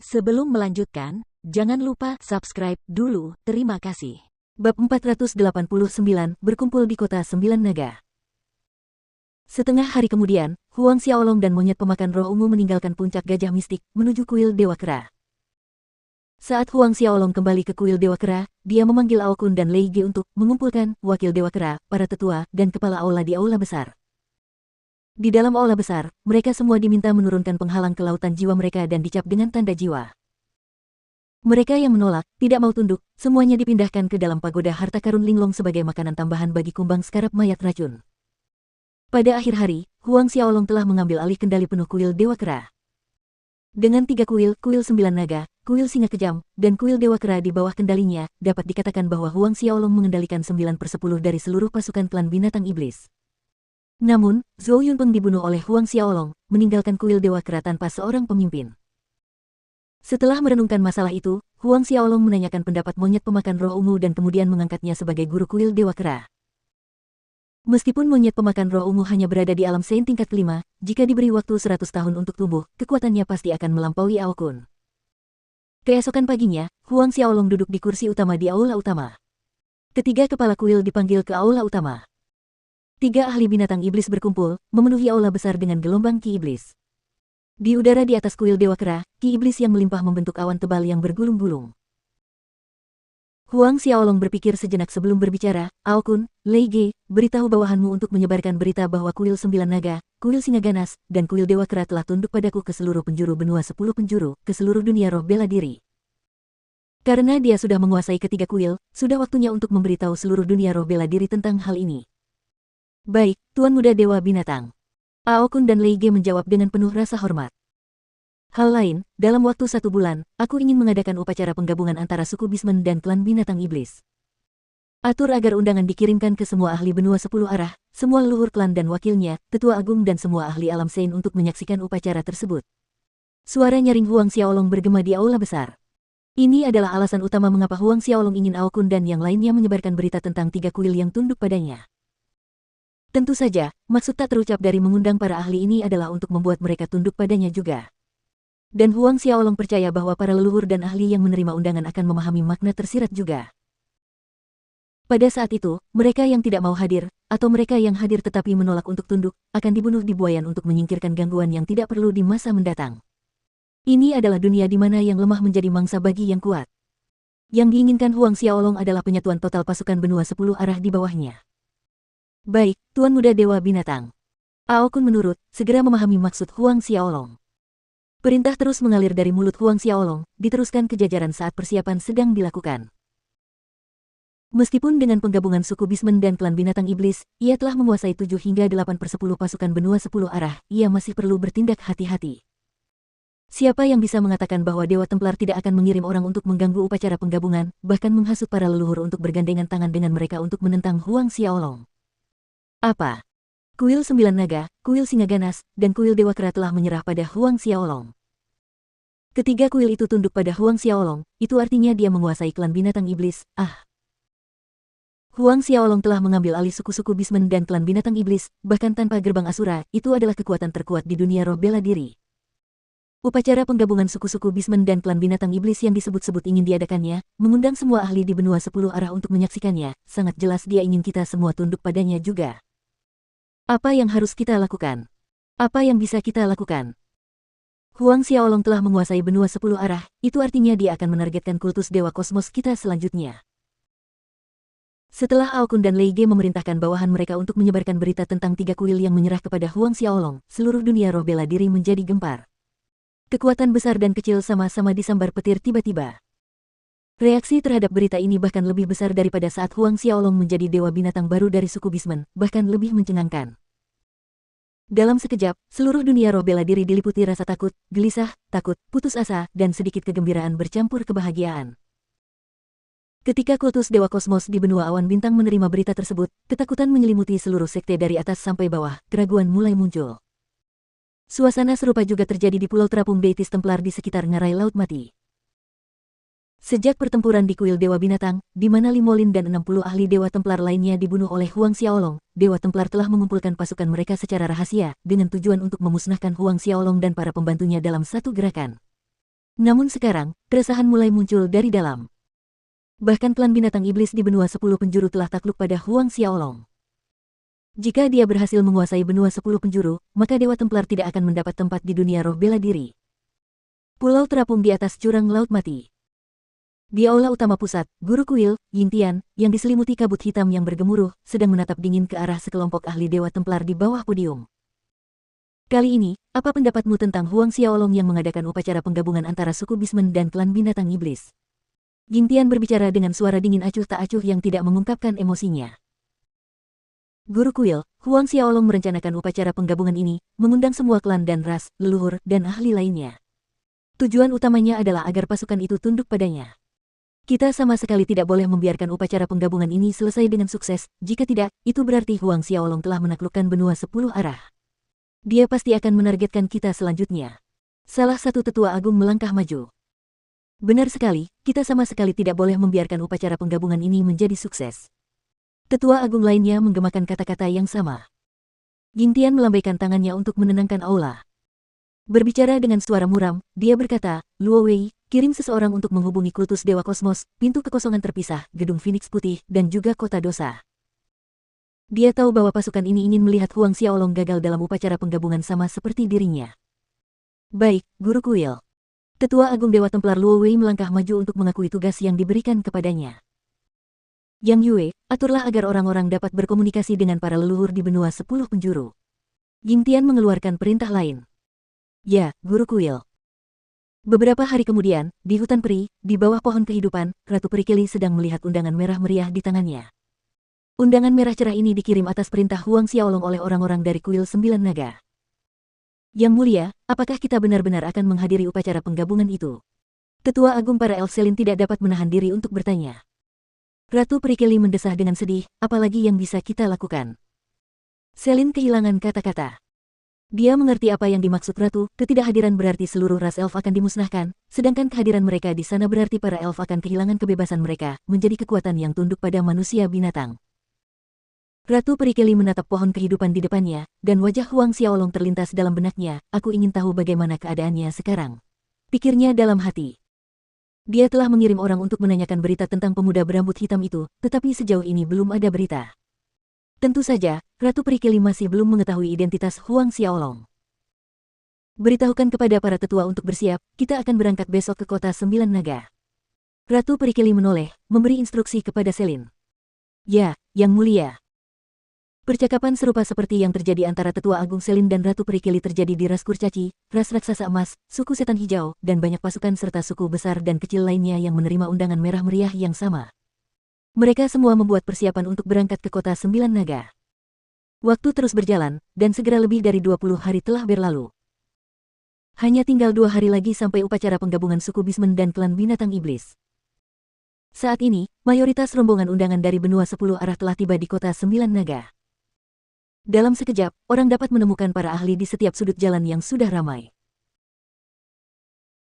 Sebelum melanjutkan, jangan lupa subscribe dulu, terima kasih. Bab 489, berkumpul di kota Sembilan Naga. Setengah hari kemudian, Huang Xiaolong dan monyet pemakan roh ungu meninggalkan puncak gajah mistik, menuju kuil Dewa Kera. Saat Huang Xiaolong kembali ke kuil Dewa Kera, dia memanggil Ao Kun dan Lei Ge untuk mengumpulkan wakil Dewa Kera, para tetua, dan kepala aula di aula besar. Di dalam aula besar, mereka semua diminta menurunkan penghalang ke lautan jiwa mereka dan dicap dengan tanda jiwa. Mereka yang menolak, tidak mau tunduk, semuanya dipindahkan ke dalam pagoda harta karun linglong sebagai makanan tambahan bagi kumbang skarab mayat racun. Pada akhir hari, Huang Xiaolong telah mengambil alih kendali penuh kuil Dewa Kera. Dengan 3 kuil Sembilan Naga, kuil Singa Kejam, dan kuil Dewa Kera di bawah kendalinya, dapat dikatakan bahwa Huang Xiaolong mengendalikan 9/10 dari seluruh pasukan klan binatang iblis. Namun, Zhou Yunpeng dibunuh oleh Huang Xiaolong, meninggalkan kuil Dewa Kera tanpa seorang pemimpin. Setelah merenungkan masalah itu, Huang Xiaolong menanyakan pendapat monyet pemakan roh ungu dan kemudian mengangkatnya sebagai guru kuil Dewa Kera. Meskipun monyet pemakan roh ungu hanya berada di alam Sein tingkat kelima, jika diberi waktu 100 tahun untuk tumbuh, kekuatannya pasti akan melampaui Ao Kun. Keesokan paginya, Huang Xiaolong duduk di kursi utama di aula utama. Ketiga kepala kuil dipanggil ke aula utama. 3 ahli binatang iblis berkumpul, memenuhi aula besar dengan gelombang ki iblis. Di udara di atas kuil Dewa Kera, ki iblis yang melimpah membentuk awan tebal yang bergulung-gulung. Huang Xiaolong berpikir sejenak sebelum berbicara. Ao Kun, Lei Ge, beritahu bawahanmu untuk menyebarkan berita bahwa kuil Sembilan Naga, kuil Singa Ganas, dan kuil Dewa Kera telah tunduk padaku ke seluruh penjuru benua 10 penjuru, ke seluruh dunia roh bela diri. Karena dia sudah menguasai ketiga kuil, sudah waktunya untuk memberitahu seluruh dunia roh bela diri tentang hal ini. Baik, Tuan Muda Dewa Binatang. Ao Kun dan Lei Ge menjawab dengan penuh rasa hormat. Hal lain, dalam waktu 1 bulan, aku ingin mengadakan upacara penggabungan antara suku Bismen dan klan binatang iblis. Atur agar undangan dikirimkan ke semua ahli benua 10 arah, semua leluhur klan dan wakilnya, tetua agung dan semua ahli alam Sein untuk menyaksikan upacara tersebut. Suara nyaring Huang Xiaolong bergema di aula besar. Ini adalah alasan utama mengapa Huang Xiaolong ingin Ao Kun dan yang lainnya menyebarkan berita tentang 3 kuil yang tunduk padanya. Tentu saja, maksud tak terucap dari mengundang para ahli ini adalah untuk membuat mereka tunduk padanya juga. Dan Huang Xiaolong percaya bahwa para leluhur dan ahli yang menerima undangan akan memahami makna tersirat juga. Pada saat itu, mereka yang tidak mau hadir, atau mereka yang hadir tetapi menolak untuk tunduk, akan dibunuh di buayan untuk menyingkirkan gangguan yang tidak perlu di masa mendatang. Ini adalah dunia di mana yang lemah menjadi mangsa bagi yang kuat. Yang diinginkan Huang Xiaolong adalah penyatuan total pasukan benua 10 arah di bawahnya. Baik, Tuan Muda Dewa Binatang. Ao Kun menurut, segera memahami maksud Huang Xiaolong. Perintah terus mengalir dari mulut Huang Xiaolong, diteruskan ke jajaran saat persiapan sedang dilakukan. Meskipun dengan penggabungan suku Bismen dan klan binatang iblis, ia telah menguasai 7 hingga 8/10 pasukan benua 10 arah, ia masih perlu bertindak hati-hati. Siapa yang bisa mengatakan bahwa Dewa Templar tidak akan mengirim orang untuk mengganggu upacara penggabungan, bahkan menghasut para leluhur untuk bergandengan tangan dengan mereka untuk menentang Huang Xiaolong? Apa? Kuil Sembilan Naga, kuil Singa Ganas, dan kuil Dewa Kera telah menyerah pada Huang Xiaolong. Ketiga kuil itu tunduk pada Huang Xiaolong, itu artinya dia menguasai klan binatang iblis. Huang Xiaolong telah mengambil alih suku-suku Bismen dan klan binatang iblis, bahkan tanpa gerbang Asura, itu adalah kekuatan terkuat di dunia roh bela diri. Upacara penggabungan suku-suku Bismen dan klan binatang iblis yang disebut-sebut ingin diadakannya, mengundang semua ahli di benua 10 arah untuk menyaksikannya, sangat jelas dia ingin kita semua tunduk padanya juga. Apa yang harus kita lakukan? Apa yang bisa kita lakukan? Huang Xiaolong telah menguasai benua 10 arah, itu artinya dia akan menargetkan kultus Dewa Kosmos kita selanjutnya. Setelah Ao Kun dan Lei Ge memerintahkan bawahan mereka untuk menyebarkan berita tentang 3 kuil yang menyerah kepada Huang Xiaolong, seluruh dunia roh bela diri menjadi gempar. Kekuatan besar dan kecil sama-sama disambar petir tiba-tiba. Reaksi terhadap berita ini bahkan lebih besar daripada saat Huang Xiaolong menjadi dewa binatang baru dari suku Bismen, bahkan lebih mencengangkan. Dalam sekejap, seluruh dunia roh bela diri diliputi rasa takut, gelisah, takut, putus asa, dan sedikit kegembiraan bercampur kebahagiaan. Ketika kultus Dewa Kosmos di benua awan bintang menerima berita tersebut, ketakutan menyelimuti seluruh sekte dari atas sampai bawah, keraguan mulai muncul. Suasana serupa juga terjadi di Pulau Terapung Deitis Templar di sekitar ngarai Laut Mati. Sejak pertempuran di kuil Dewa Binatang, di mana Limolin dan 60 ahli Dewa Templar lainnya dibunuh oleh Huang Xiaolong, Dewa Templar telah mengumpulkan pasukan mereka secara rahasia, dengan tujuan untuk memusnahkan Huang Xiaolong dan para pembantunya dalam satu gerakan. Namun sekarang, keresahan mulai muncul dari dalam. Bahkan klan binatang iblis di benua 10 penjuru telah takluk pada Huang Xiaolong. Jika dia berhasil menguasai benua 10 penjuru, maka Dewa Templar tidak akan mendapat tempat di dunia roh bela diri. Pulau terapung di atas jurang laut mati. Di aula utama pusat, Guru Kuil, Yintian, yang diselimuti kabut hitam yang bergemuruh, sedang menatap dingin ke arah sekelompok ahli Dewa Templar di bawah podium. Kali ini, apa pendapatmu tentang Huang Xiaolong yang mengadakan upacara penggabungan antara suku Bismen dan klan binatang iblis? Yintian berbicara dengan suara dingin acuh tak acuh yang tidak mengungkapkan emosinya. Guru Kuil, Huang Xiaolong merencanakan upacara penggabungan ini, mengundang semua klan dan ras, leluhur, dan ahli lainnya. Tujuan utamanya adalah agar pasukan itu tunduk padanya. Kita sama sekali tidak boleh membiarkan upacara penggabungan ini selesai dengan sukses, jika tidak, itu berarti Huang Xiaolong telah menaklukkan benua 10 arah. Dia pasti akan menargetkan kita selanjutnya. Salah satu tetua agung melangkah maju. Benar sekali, kita sama sekali tidak boleh membiarkan upacara penggabungan ini menjadi sukses. Tetua agung lainnya menggemakan kata-kata yang sama. Yintian melambaikan tangannya untuk menenangkan aula. Berbicara dengan suara muram, dia berkata, Luo Wei, kirim seseorang untuk menghubungi kultus Dewa Kosmos, pintu kekosongan terpisah, gedung Phoenix Putih, dan juga kota dosa. Dia tahu bahwa pasukan ini ingin melihat Huang Xiaolong gagal dalam upacara penggabungan sama seperti dirinya. Baik, Guru Kuil. Tetua Agung Dewa Templar Luo Wei melangkah maju untuk mengakui tugas yang diberikan kepadanya. Yang Yue, aturlah agar orang-orang dapat berkomunikasi dengan para leluhur di benua 10 penjuru. Yintian mengeluarkan perintah lain. Ya, Guru Kuil. Beberapa hari kemudian, di hutan peri, di bawah pohon kehidupan, Ratu Perikeli sedang melihat undangan merah meriah di tangannya. Undangan merah cerah ini dikirim atas perintah Huang Xiaolong oleh orang-orang dari Kuil 9 Naga. Yang mulia, apakah kita benar-benar akan menghadiri upacara penggabungan itu? Tetua Agung para Elf Selin tidak dapat menahan diri untuk bertanya. Ratu Perikeli mendesah dengan sedih, apalagi yang bisa kita lakukan? Selin kehilangan kata-kata. Dia mengerti apa yang dimaksud Ratu, ketidakhadiran berarti seluruh ras elf akan dimusnahkan, sedangkan kehadiran mereka di sana berarti para elf akan kehilangan kebebasan mereka, menjadi kekuatan yang tunduk pada manusia binatang. Ratu Perikeli menatap pohon kehidupan di depannya, dan wajah Huang Xiaolong terlintas dalam benaknya, aku ingin tahu bagaimana keadaannya sekarang. Pikirnya dalam hati. Dia telah mengirim orang untuk menanyakan berita tentang pemuda berambut hitam itu, tetapi sejauh ini belum ada berita. Tentu saja, Ratu Perikeli masih belum mengetahui identitas Huang Xiaolong. Beritahukan kepada para tetua untuk bersiap, kita akan berangkat besok ke kota 9 Naga. Ratu Perikeli menoleh, memberi instruksi kepada Selin. Ya, Yang Mulia. Percakapan serupa seperti yang terjadi antara Tetua Agung Selin dan Ratu Perikeli terjadi di ras Kurcaci, ras raksasa emas, suku setan hijau, dan banyak pasukan serta suku besar dan kecil lainnya yang menerima undangan merah meriah yang sama. Mereka semua membuat persiapan untuk berangkat ke kota 9 Naga. Waktu terus berjalan, dan segera lebih dari 20 hari telah berlalu. Hanya tinggal 2 hari lagi sampai upacara penggabungan suku Bismen dan klan binatang iblis. Saat ini, mayoritas rombongan undangan dari benua 10 arah telah tiba di kota 9 Naga. Dalam sekejap, orang dapat menemukan para ahli di setiap sudut jalan yang sudah ramai.